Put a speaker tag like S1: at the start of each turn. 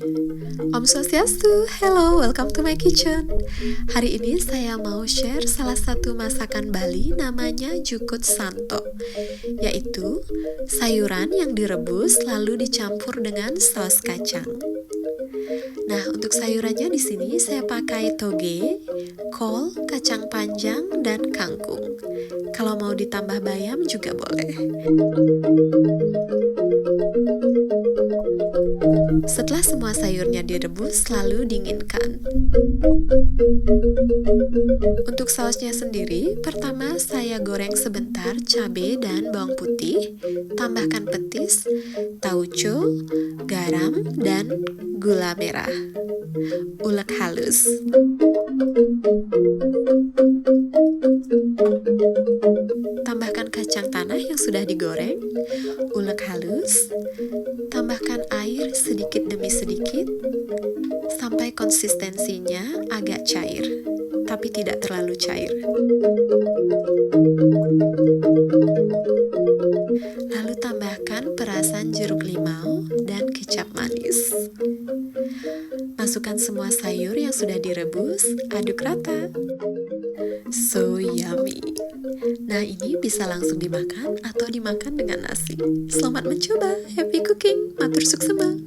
S1: Om Swastiastu, hello, welcome to my kitchen. Hari ini saya mau share salah satu masakan Bali namanya Jukut Santo, yaitu sayuran yang direbus lalu dicampur dengan saus kacang. Nah, untuk sayurannya di sini saya pakai toge, kol, kacang panjang, dan kangkung. Kalau mau ditambah bayam juga boleh. Setelah semua sayurnya direbus, lalu dinginkan. Untuk sausnya sendiri, pertama saya goreng sebentar cabai dan bawang putih, tambahkan petis, tauco, garam, dan gula merah. Ulek halus. Tambahkan kacang tanah yang sudah digoreng, ulek halus, tambahkan air sedikit demi sedikit sampai konsistensinya agak cair, tapi tidak terlalu cair. Lalu tambahkan perasan jeruk limau dan kecap manis. Masukkan semua sayur yang sudah direbus, aduk rata. So yummy. Nah, ini bisa langsung dimakan atau dimakan dengan nasi. Selamat mencoba, happy cooking, matur suksema.